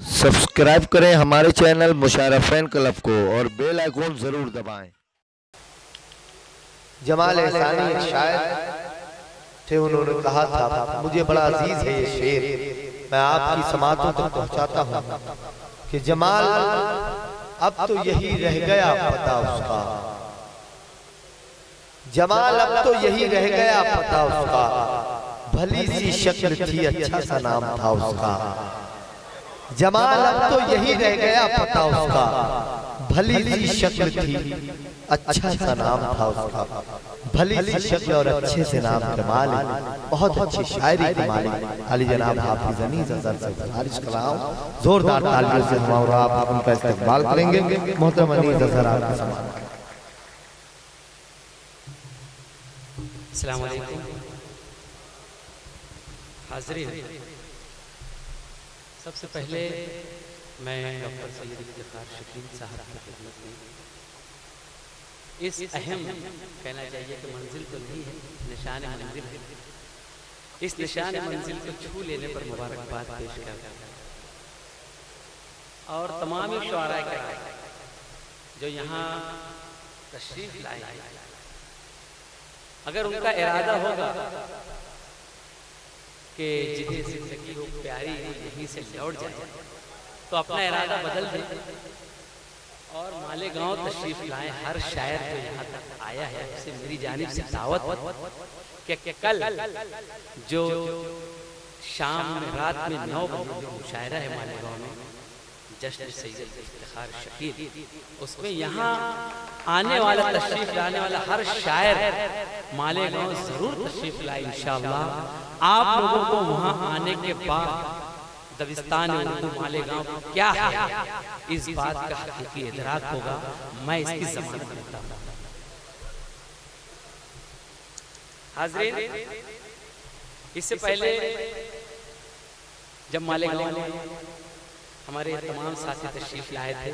Subscribe करें हमारे channel मुशायरा fan club को और बेल आइकॉन जरूर दबाएं। जमाल एहसानी एक शायर थे, उन्होंने कहा था मुझे बड़ा अजीज है ये शेर, मैं आपकी समातों तक पहुंचाता हूं कि जमाल अब तो यही रह गया पता उसका, जमाल अब तो यही रह गया पता उसका, भली सी शक्ल थी अच्छा सा नाम था उसका। जमाल अब तो यही रह गया पता उसका, भली सी शक्ल थी अच्छा सा नाम था उसका। भली सी शक्ल और अच्छे से नाम के मालिक, बहुत अच्छी शायरी के मालिक अली जनाब हाफिज अनीस अज़हर से गुजारिश कलाम जोरदार तालियों से हम और आप उनका इस्तकबाल करेंगे। मोहतरम अनीस अज़हर आपके समान। अस्सलाम वालेकुम हाज़रीन, सबसे पहले मैं डॉक्टर सैयद इफ्तिखार शकील साहब की खिदमत में इस अहम, कहना चाहिए कि मंजिल तो नहीं है, निशान मंजिल है, इस निशान मंजिल को छू लेने पर मुबारकबाद पेश करता हूं और तमाम शुआरा किराम जो यहाँ तशरीफ लाए हैं, अगर उनका इरादा होगा कि जिन्हें जिंदगी हो प्यारी यहीं से लौट जाए तो अपना इरादा बदल दे और मालेगांव तशरीफ लाएं। हर शायर जो यहाँ तक आया है उसे मेरी जानिब से दावत कि कल जो शाम में रात में 9 बजे जो मुशायरा है मालेगांव में जश्न सैयद इफ्तिखार शकील, उसमें यहाँ आने वाला तशरीफ लाने वाला हर शायर मालेगांव जरूर तशरीफ लाए इंशाअल्लाह। आप लोगों को वहाँ आने के बाद दबिस्तान उर्दू मालेगांव क्या है इस बात का हकीकी इदराक होगा। मैं इसकी ज़मानत देता हूँ। हाज़रीन, इससे पहले जब मालेगांव में हमारे तमाम साथी तशरीफ लाए थे,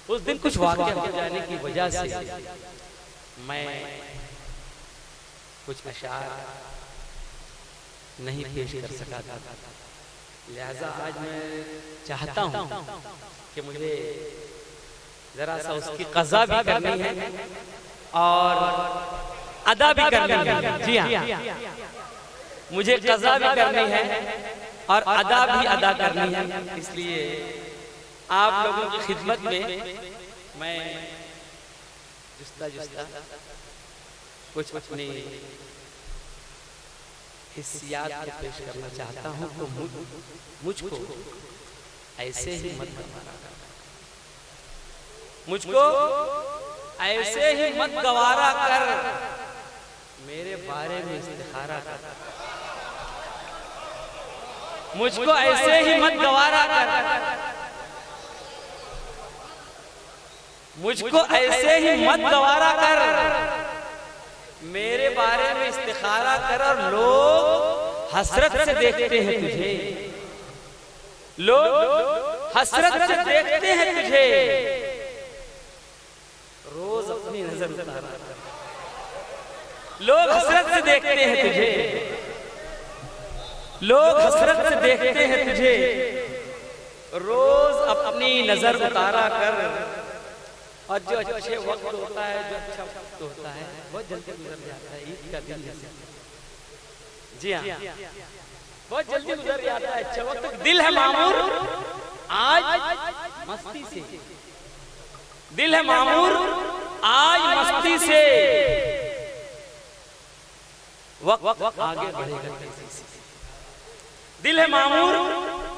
उस दिन कुछ वाक़या हो जाने की वजह से मैं कुछ अशार नहीं पेश कर सका था। लिहाजा आज मैं चाहता हूँ कि मुझे ज़रा सा उसकी क़ज़ा भी करनी है और अदा भी करनी है। जी हाँ, मुझे क़ज़ा भी करनी है और अदा भी अदा करनी है। इसलिए आप लोगों की खिदमत में मैं जुस्ता कुछ अपनी हिस्सियात को पेश करना चाहता हूँ। तो मुझको ऐसे ही मत गवारा कर, मुझको ऐसे ही मत गवारा कर, मेरे बारे में इस्तिखारा कर, मुझको ऐसे ही मत गवारा कर, मुझको ऐसे ही मत गवारा कर, मेरे बारे में इस्तिखारा कर। और लोग हसरत से देखते हैं तुझे, लोग हसरत से देखते हैं तुझे, रोज अपनी नजर उतारा कर। लोग हसरत से देखते हैं तुझे, लोग हसरत से देखते हैं तुझे, रोज अपनी नजर उतारा कर। और जो अच्छे वक्त होता है, जो अच्छा वक्त होता है, बहुत जल्दी गुजर जाता है। ईद का दिन जैसे, जी हाँ, बहुत जल्दी गुजर जाता है अच्छा वक्त। दिल है मामूर आज मस्ती से, दिल है मामूर आज मस्ती से, वक्त आगे बढ़ेगा तेजी से। दिल है मामूर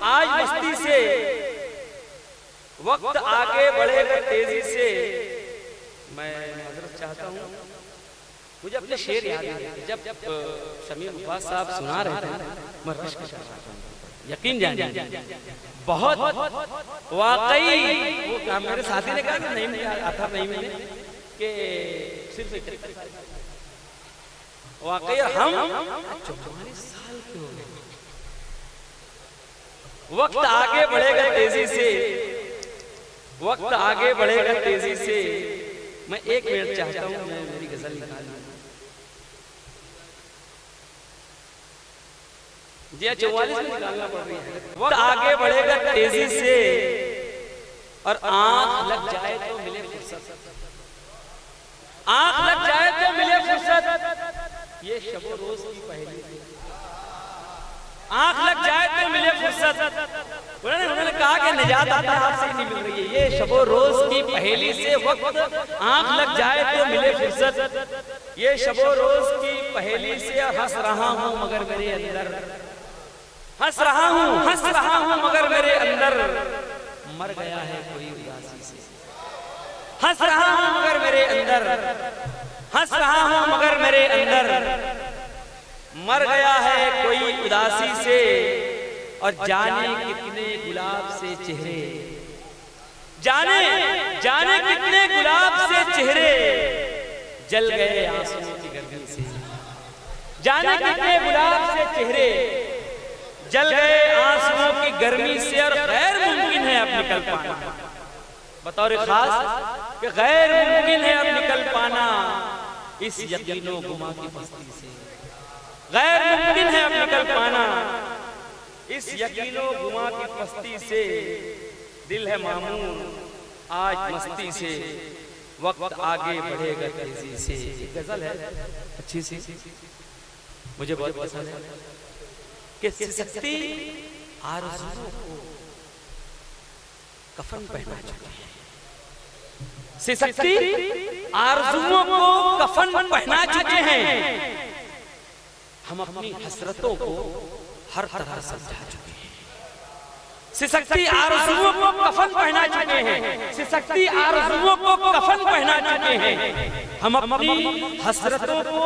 आज मस्ती से, वक्त आगे बढ़ेगा तेजी से। मैं मदद चाहता हूँ, मुझे अपने शेर याद है जब शमीर मुबास साहब सुना रहे थे, मैं रश के साथ यकीन जानिए बहुत वाकई वो मेरे साथी ने कहा कि नहीं मुझे आता नहीं मैंने कि सिर्फ वाकई हम 44 साल के हो गए। वक्त आगे बढ़ेगा तेजी से, वक्त आगे बढ़ेगा तेजी से। मैं 1 मिनट चाहता हूँ, मैं मेरी गजल निकालूं। जी 44 में निकालना पड़ रही है। वक्त आगे बढ़ेगा तेजी से और आंख लग जाए तो मिले फुर्सत, आंख लग जाए तो मिले फुर्सत, ये शबो रोज की पहेली है। आंख लग जाए तो मिले फुर्सत, उन्होंने कहा कि निजात आता आपसे नहीं मिल रही है। ये शबो रोज की पहेली से वक्त आंख लग जाए तो मिले फुर्सत, ये शबो रोज की पहेली से हंस रहा हूँ मगर मेरे अंदर, हंस रहा हूँ मगर मेरे अंदर मर गया है कोई उदासी से, हंस रहा हूँ मगर मेरे अंदर, हंस रहा हूँ मगर मेरे अंदर मर गया है कोई उदासी से। और जाने कितने गुलाब से चेहरे, जाने कितने गुलाब से चेहरे जल गए आंसुओं की गर्मी से, जाने कितने गुलाब से चेहरे जल गए आंसुओं की गर्मी से। और गैर मुमकिन है अब निकल पाना, बतौर खास कि गैर मुमकिन है अब निकल पाना इस यकीनो गुमा की बस्ती से, गैर मुमकिन है अब निकल पाना इस यकीनो गुमा की बस्ती से। दिल है मामूर आज मस्ती से, वक्त आगे बढ़ेगा तेजी से। गजल है अच्छी सी, मुझे बहुत पसंद है कि सिसकती आरज़ुओं को कफन पहना चुके हैं, सिसकती आरज़ुओं को कफन पहना चुके हैं। हम अपनी हसरतों को हर तरह समझा चुके हैं, सिसकती आरज़ुओं को कफन पहना चुके हैं, सिसकती आरज़ुओं को कफन पहना चुके हैं। हम अपनी हसरतों को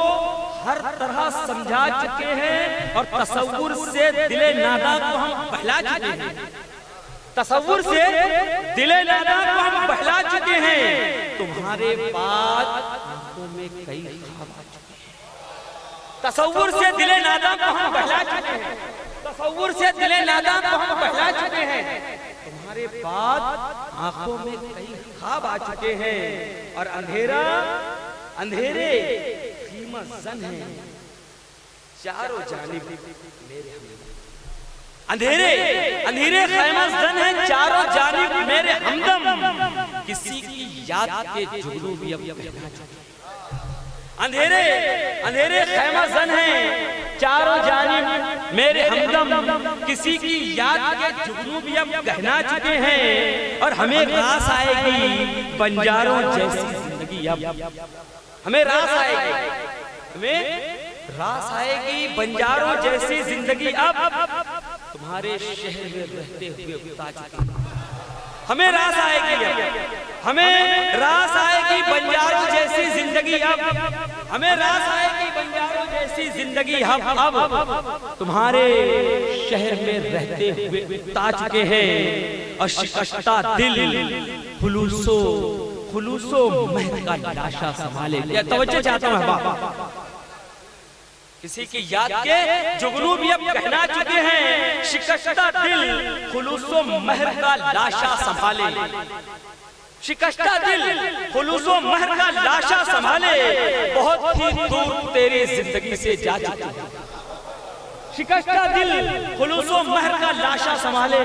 हर तरह समझा चुके हैं और तसव्वुर से दिले नादा को हम बहला चुके हैं, तसव्वुर से दिले नादा को हम बहला चुके हैं। तुम्हारे बाद आंखों में कई ख्वाब आ चुके हैं, तसव्वुर से दिले नादा को हम बहला चुके हैं, तसव्वुर से दिले नादा को हम बहला चुके हैं। तुम्हारे बाद आंखों में कई ख्वाब आ चुके हैं और अंधेरे कीमत जन है चारों जानिब मेरे हमदम, अंधेरे खैमत जन है चारों जानिब मेरे हमदम। किसी की याद के जुगनू भी अब कहना चुके, अंधेरे खैमत जन है चारों जानिब मेरे हमदम। किसी की याद के जुगनू भी अब कहना चुके हैं और हमें रास आएगी बंजारों जैसी जिंदगी अब, हमें रास आएगी, हमें रास आएगी बंजारों जैसी जिंदगी अब। तुम्हारे शहर में रहते हुए उता चुके, हमें रास आएगी, हमें रास आएगी बंजारों जैसी जिंदगी अब, हमें रास आएगी बंजारों जैसी जिंदगी अब। तुम्हारे शहर में रहते हुए उता चुके हैं और शिकस्ता दिल खुलूसो महका लाशा संभाले। तवज्जो चाहता हूं बाबा, किसी की याद के जुगनू भी अब कहना चुके हैं, शिकस्ता दिल खुलूसो महर का लाशा संभाले, शिकस्ता दिल खुलूसो महर का लाशा संभाले। बहुत ही दूर तेरी जिंदगी से जा चुके हैं, शिकस्ता दिल खुलूसो महर का लाशा संभाले,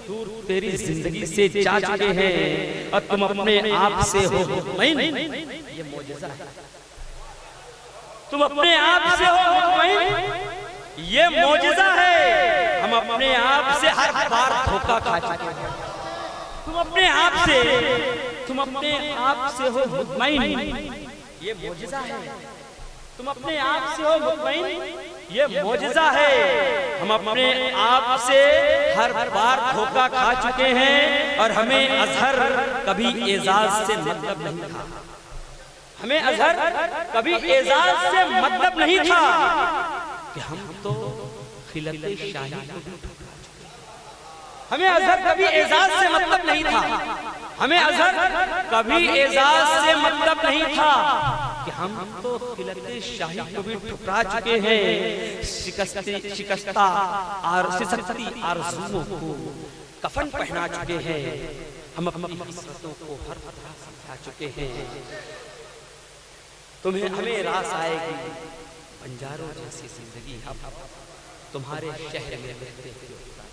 दूर तेरी जिंदगी से जा चुके हैं और तुम अपने आप से हो मुतमईन। ये मौजज़ा है, तुम अपने आप से हो मुतमईन, ये मौजज़ा है। हम अपने आप से हर बार धोखा खा चुके हैं, तुम अपने आप से हो मुतमईन, ये मौजज़ा है। तुम अपने आप से हो मुतमईन, ये मौजज़ा है। हम अपने आप से हर बार धोखा खा चुके हैं और हमें अजहर कभी एजाज से मतलब नहीं था, हमें अजहर कभी एजाज से मतलब नहीं था कि हम तो खिलते शाही को भी ठुकरा चुके हैं। हमें अजहर कभी एजाज से मतलब नहीं था, हमें अजहर कभी एजाज से मतलब नहीं था कि हम तो खिलते शाही को भी ठुकरा चुके हैं। शिकस्ता आरज़ुओं को कफन पहना चुके हैं, हम अपनी हसरतों को हर तरह समझा चुके हैं। तुम्हें हमें रास आएगी बंजारों जैसी जिंदगी अब, तुम्हारे शहर में रहते हुए